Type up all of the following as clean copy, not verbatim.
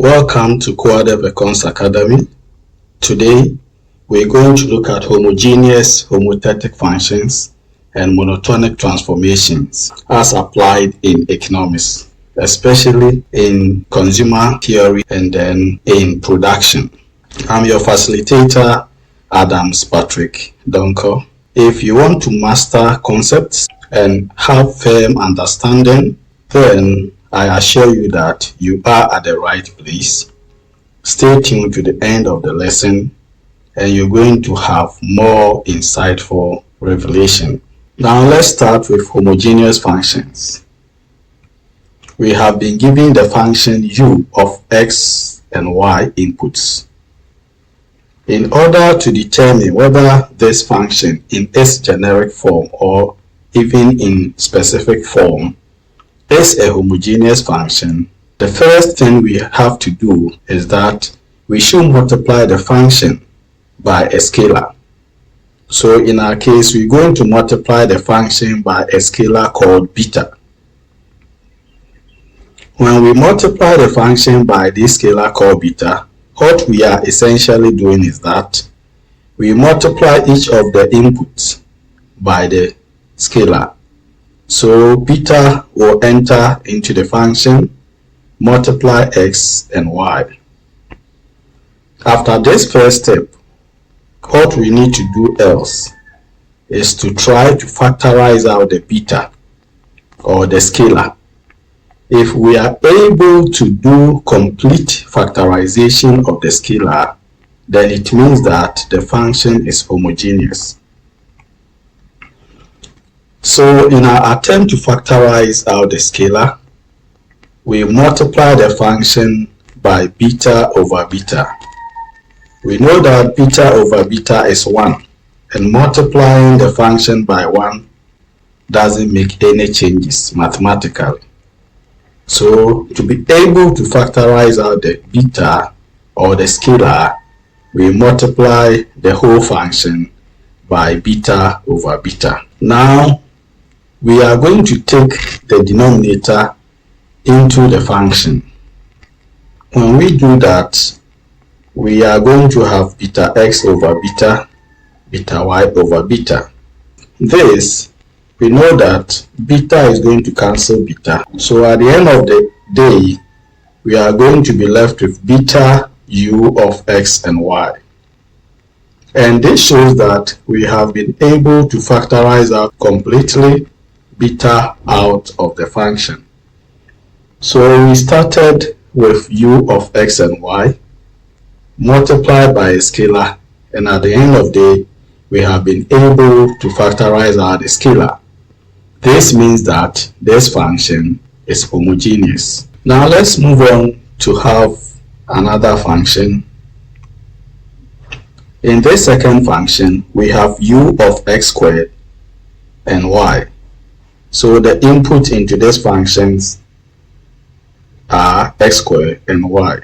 Welcome to Cobb Douglas Academy. Today, we're going to look at homogeneous, homothetic functions and monotonic transformations as applied in economics, especially in consumer theory and then in production. I'm your facilitator, Adams Patrick Donko. If you want to master concepts and have firm understanding, then I assure you that you are at the right place. Stay tuned to the end of the lesson and you're going to have more insightful revelation. Now let's start with homogeneous functions. We have been given the function u of x and y inputs. In order to determine whether this function in its generic form or even in specific form is a homogeneous function, the first thing we have to do is that we should multiply the function by a scalar. So in our case, we're going to multiply the function by a scalar called beta. When we multiply the function by this scalar called beta, what we are essentially doing is that we multiply each of the inputs by the scalar. So beta will enter into the function, multiply x and y. After this first step, what we need to do else is to try to factorize out the beta or the scalar. If we are able to do complete factorization of the scalar, then it means that the function is homogeneous. So in our attempt to factorize out the scalar, we multiply the function by beta over beta. We know that beta over beta is 1, and multiplying the function by 1 doesn't make any changes mathematically. So to be able to factorize out the beta or the scalar, we multiply the whole function by beta over beta. Now, we are going to take the denominator into the function. When we do that, we are going to have beta x over beta, beta y over beta. This, we know that beta is going to cancel beta. So at the end of the day, we are going to be left with beta u of x and y. And this shows that we have been able to factorize out completely beta out of the function. So we started with u of x and y multiplied by a scalar, and at the end of the day we have been able to factorize out the scalar. This means that this function is homogeneous. Now let's move on to have another function. In this second function, we have u of x squared and y. So the input into these functions are x squared and y.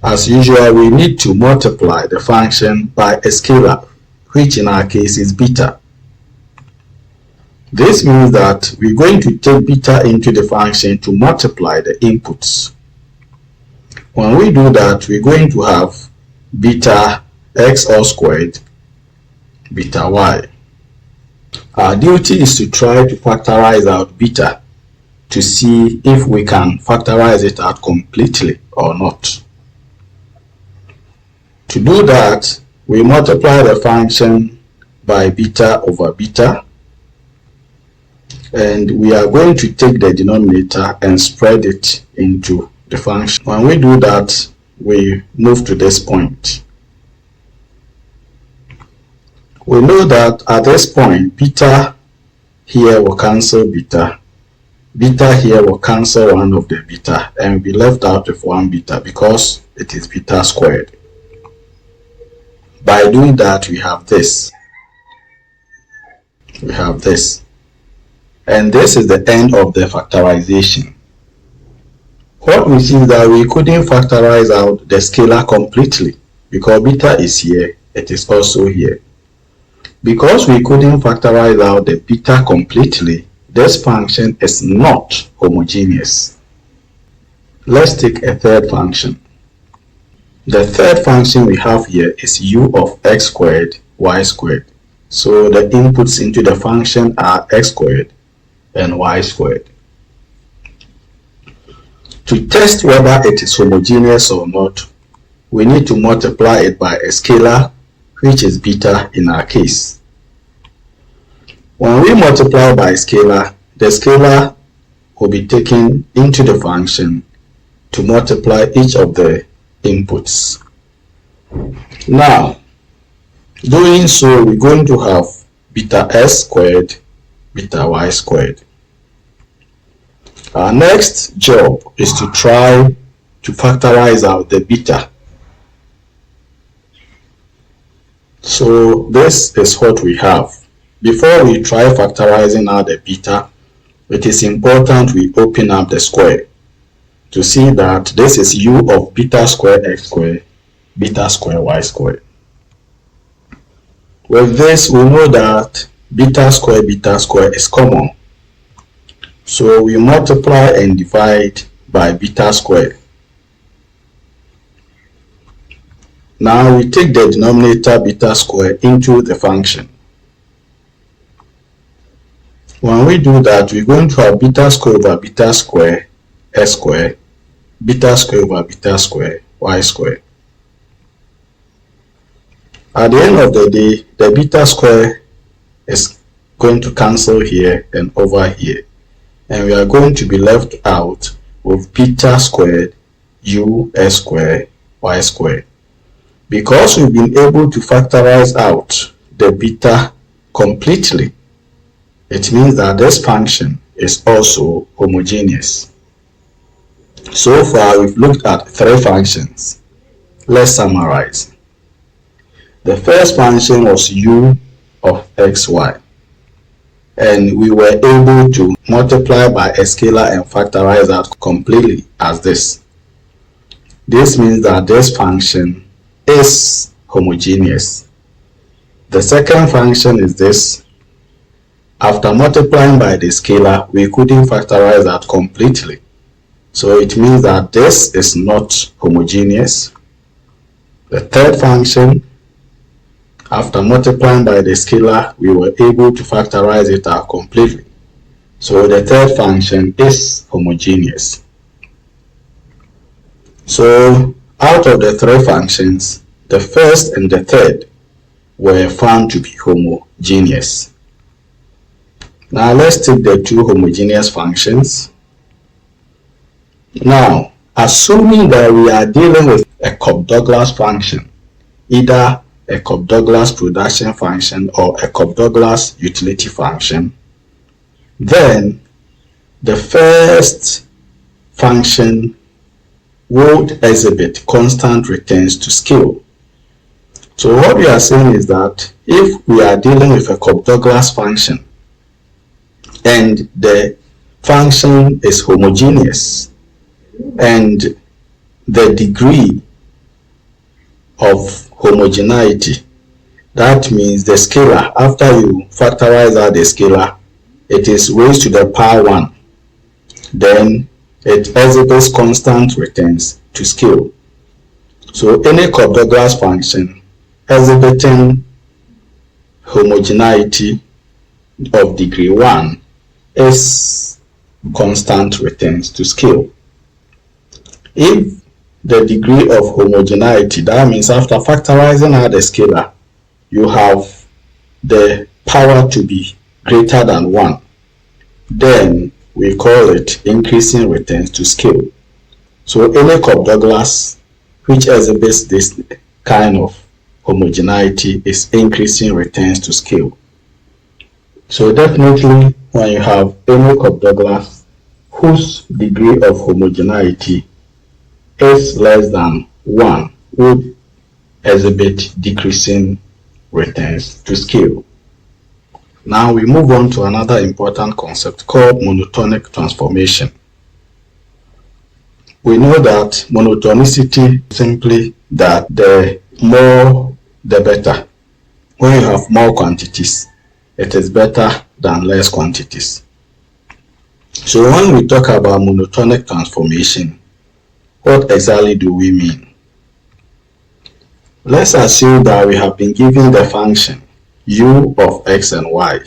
As usual, we need to multiply the function by a scalar, which in our case is beta. This means that we're going to take beta into the function to multiply the inputs. When we do that, we're going to have beta x all squared, beta y. Our duty is to try to factorize out beta to see if we can factorize it out completely or not. To do that, we multiply the function by beta over beta, and we are going to take the denominator and spread it into the function. When we do that, we move to this point. We know that at this point, beta here will cancel beta. Beta here will cancel one of the beta and we'll be left out with one beta because it is beta squared. By doing that, we have this. We have this. And this is the end of the factorization. What we see is that we couldn't factorize out the scalar completely because beta is here, it is also here. Because we couldn't factorize out the beta completely, this function is not homogeneous. Let's take a third function. The third function we have here is u of x squared, y squared. So the inputs into the function are x squared and y squared. To test whether it is homogeneous or not, we need to multiply it by a scalar, which is beta in our case. When we multiply by a scalar, the scalar will be taken into the function to multiply each of the inputs. Now, doing so, we're going to have beta s squared, beta y squared. Our next job is to try to factorize out the beta. So this is what we have. Before we try factorizing out the beta, it is important we open up the square to see that this is u of beta square x square, beta square y square. With this, we know that beta square is common. So we multiply and divide by beta square. Now we take the denominator beta square into the function. When we do that, we're going to have beta square over beta square s square, beta square over beta square y square. At the end of the day, the beta square is going to cancel here and over here, and we are going to be left out with beta squared u s square y square. Because we've been able to factorize out the beta completely, it means that this function is also homogeneous. So far, we've looked at three functions. Let's summarize. The first function was u of xy, and we were able to multiply by a scalar and factorize that completely as this. This means that this function is homogeneous. The second function is this. After multiplying by the scalar, we couldn't factorize that completely. So it means that this is not homogeneous. The third function, after multiplying by the scalar, we were able to factorize it out completely. So the third function is homogeneous. So out of the three functions, the first and the third were found to be homogeneous. Now let's take the two homogeneous functions. Now, assuming that we are dealing with a Cobb Douglas function, either a Cobb Douglas production function or a Cobb Douglas utility function, then the first function would exhibit constant returns to scale. So what we are saying is that if we are dealing with a Cobb Douglas function and the function is homogeneous and the degree of homogeneity, that means the scalar, after you factorize out the scalar, it is raised to the power 1. Then it exhibits constant returns to scale. So any Cobb Douglas function exhibiting homogeneity of degree 1 is constant returns to scale. If the degree of homogeneity, that means after factorizing out the scalar, you have the power to be greater than 1, then we call it increasing returns to scale. So any Cobb Douglas which exhibits this kind of homogeneity is increasing returns to scale. So definitely when you have any Cobb Douglas whose degree of homogeneity is less than 1 would exhibit decreasing returns to scale. Now we move on to another important concept called monotonic transformation. We know that monotonicity is simply that the more the better. When you have more quantities, it is better than less quantities. So when we talk about monotonic transformation, What exactly do we mean? Let's assume that we have been given the function u of x and y.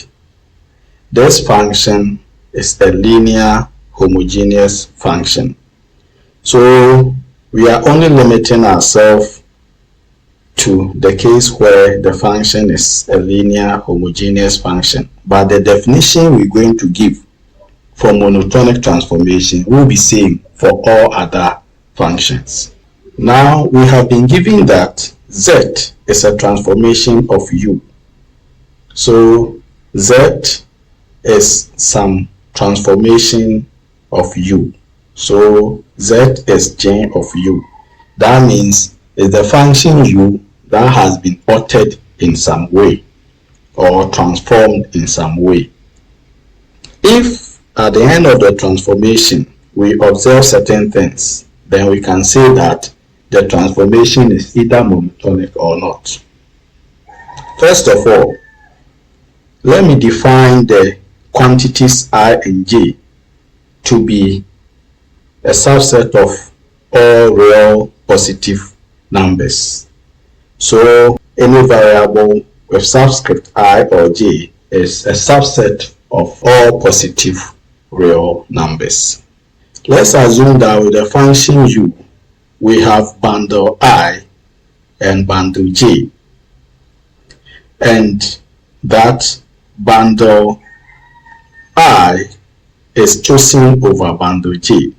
This function is a linear homogeneous function. So we are only limiting ourselves to the case where the function is a linear homogeneous function. But the definition we're going to give for monotonic transformation will be same for all other functions. Now we have been given that z is a transformation of u. So z is some transformation of u. So z is J of u. That means it's the function u that has been altered in some way or transformed in some way. If at the end of the transformation we observe certain things, then we can say that the transformation is either monotonic or not. First of all, let me define the quantities I and j to be a subset of all real positive numbers. So any variable with subscript I or j is a subset of all positive real numbers. Let's assume that with the function u, we have bundle I and bundle j, and that bundle I is chosen over bundle j.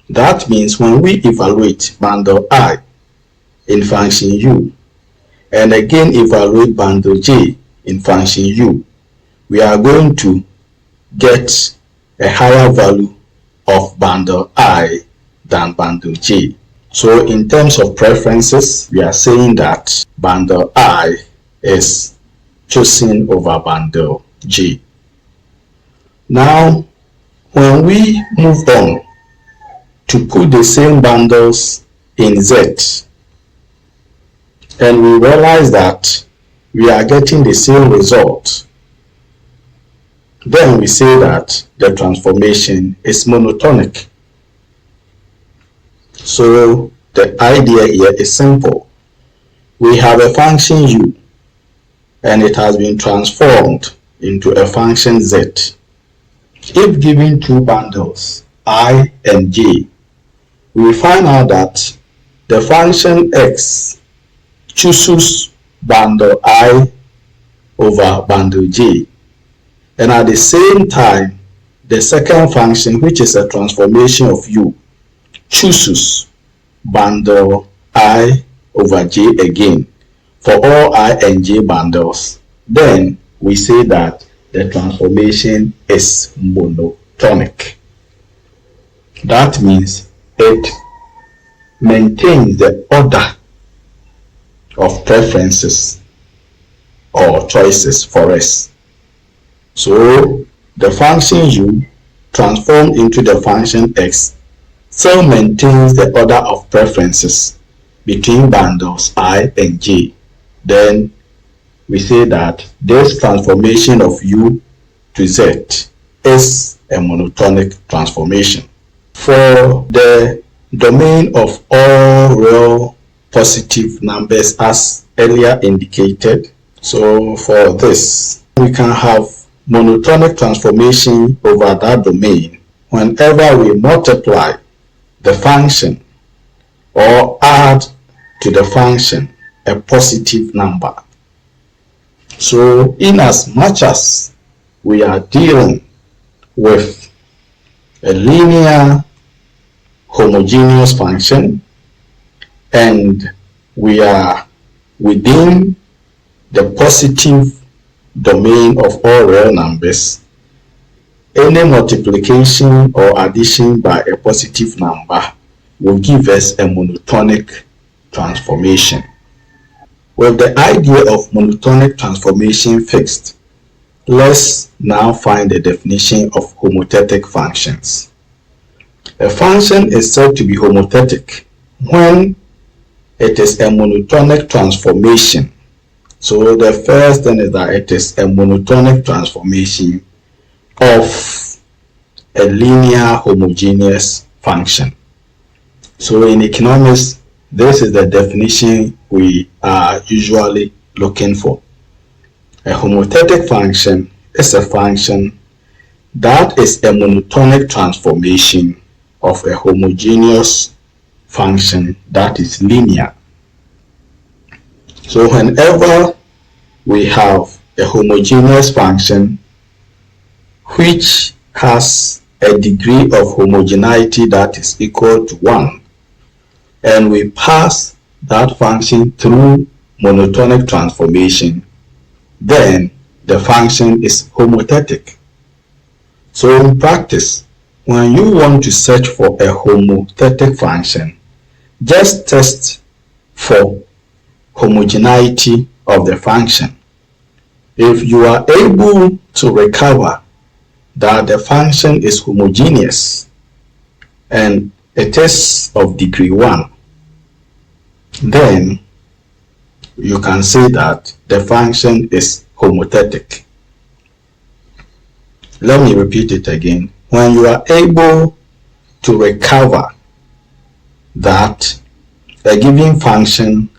That means when we evaluate bundle I in function u and again evaluate bundle j in function u, we are going to get a higher value of bundle I than bundle j. So in terms of preferences, we are saying that bundle I is chosen over bundle j. Now, when we move on to put the same bundles in Z, and we realize that we are getting the same result, then we say that the transformation is monotonic. So the idea here is simple. We have a function u, and it has been transformed into a function z. If given two bundles I and j, we find out that the function x chooses bundle I over bundle j, and at the same time the second function, which is a transformation of u, chooses bundle I over j again for all I and j bundles. Then we say that the transformation is monotonic. That means it maintains the order of preferences or choices for us. So the function u transformed into the function x still maintains the order of preferences between bundles I and j. Then we say that this transformation of u to z is a monotonic transformation. For the domain of all real positive numbers as earlier indicated, so for this we can have monotonic transformation over that domain whenever we multiply the function or add to the function a positive number. So in as much as we are dealing with a linear homogeneous function and we are within the positive domain of all real numbers, any multiplication or addition by a positive number will give us a monotonic transformation. With the idea of monotonic transformation fixed, let's now find the definition of homothetic functions. A function is said to be homothetic when it is a monotonic transformation. So the first thing is that it is a monotonic transformation of a linear homogeneous function. So in economics, this is the definition we are usually looking for. A homothetic function is a function that is a monotonic transformation of a homogeneous function that is linear. So whenever we have a homogeneous function which has a degree of homogeneity that is equal to 1, and we pass that function through monotonic transformation, then the function is homothetic. So in practice, when you want to search for a homothetic function, just test for homogeneity of the function. If you are able to recover that the function is homogeneous and it is of degree 1, then you can say that the function is homothetic. Let me repeat it again. When you are able to recover that a given function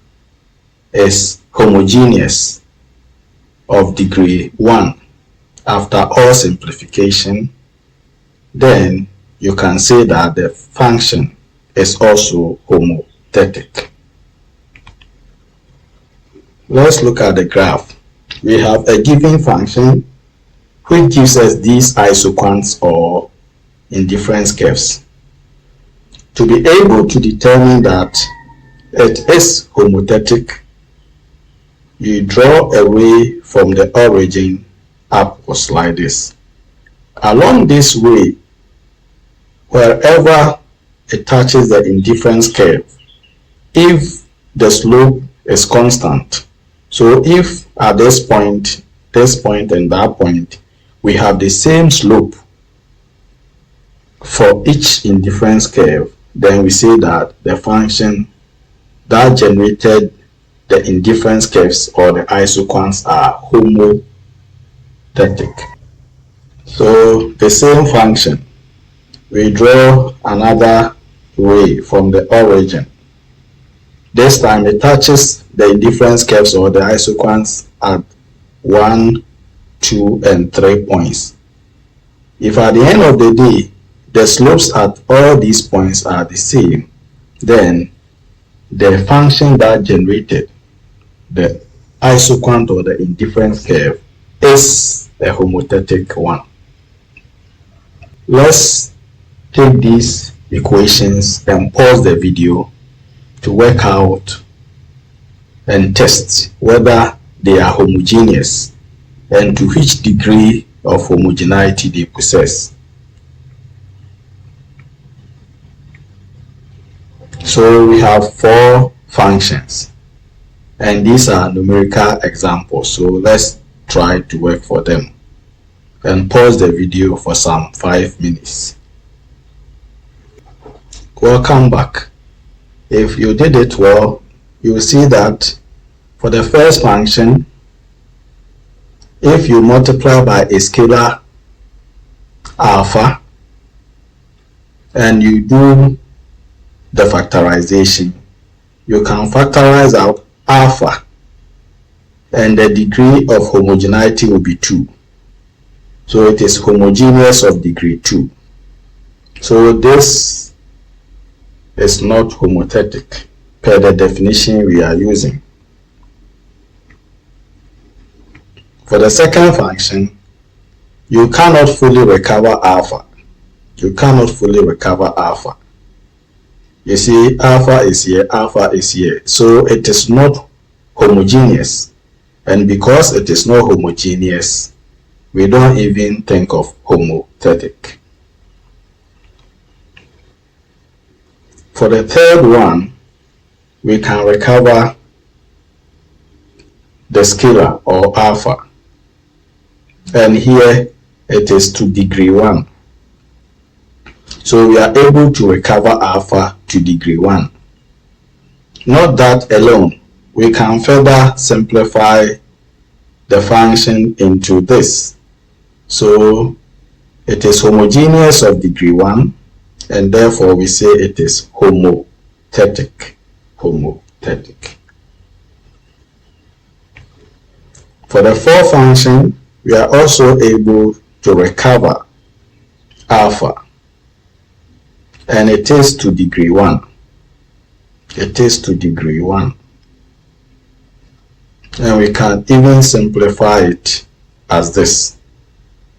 is homogeneous of degree 1 after all simplification, then you can say that the function is also homothetic. Let's look at the graph. We have a given function which gives us these isoquants or indifference curves. To be able to determine that it is homothetic, you draw a ray from the origin upwards like this. Along this way, wherever it touches the indifference curve, if the slope is constant, so if at this point and that point, we have the same slope for each indifference curve, then we say that the function that generated the indifference curves or the isoquants are homothetic. So the same function, we draw another ray from the origin. This time it touches the indifference curves or the isoquants at 1, 2, and 3 points. If at the end of the day the slopes at all these points are the same, then the function that generated the isoquant or the indifference curve is a homothetic one. Let's take these equations and pause the video to work out and test whether they are homogeneous and to which degree of homogeneity they possess. So we have 4 functions and these are numerical examples, so let's try to work for them and pause the video for some 5 minutes. Welcome back. If you did it well, you will see that for the first function, if you multiply by a scalar alpha and you do the factorization, you can factorize out alpha and the degree of homogeneity will be 2. So it is homogeneous of degree 2. So this is not homothetic per the definition we are using. For the second function, you cannot fully recover alpha. You cannot fully recover alpha. You see, alpha is here, alpha is here. So it is not homogeneous. And because it is not homogeneous, we don't even think of homothetic. For the third one, we can recover the scalar or alpha. And here it is to degree 1. So we are able to recover alpha to degree 1. Not that alone, we can further simplify the function into this. So it is homogeneous of degree 1 and therefore we say it is homothetic. homothetic. Homothetic. For the fourth function, we are also able to recover alpha, and it is to degree 1. It is to degree 1. And we can even simplify it as this.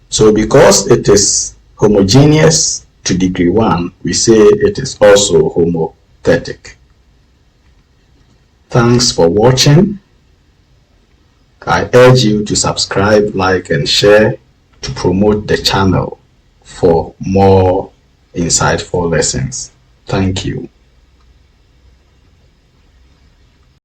So because it is homogeneous to degree 1, we say it is also homothetic. Thanks for watching. I urge you to subscribe, like, and share to promote the channel for more insightful lessons. Thank you.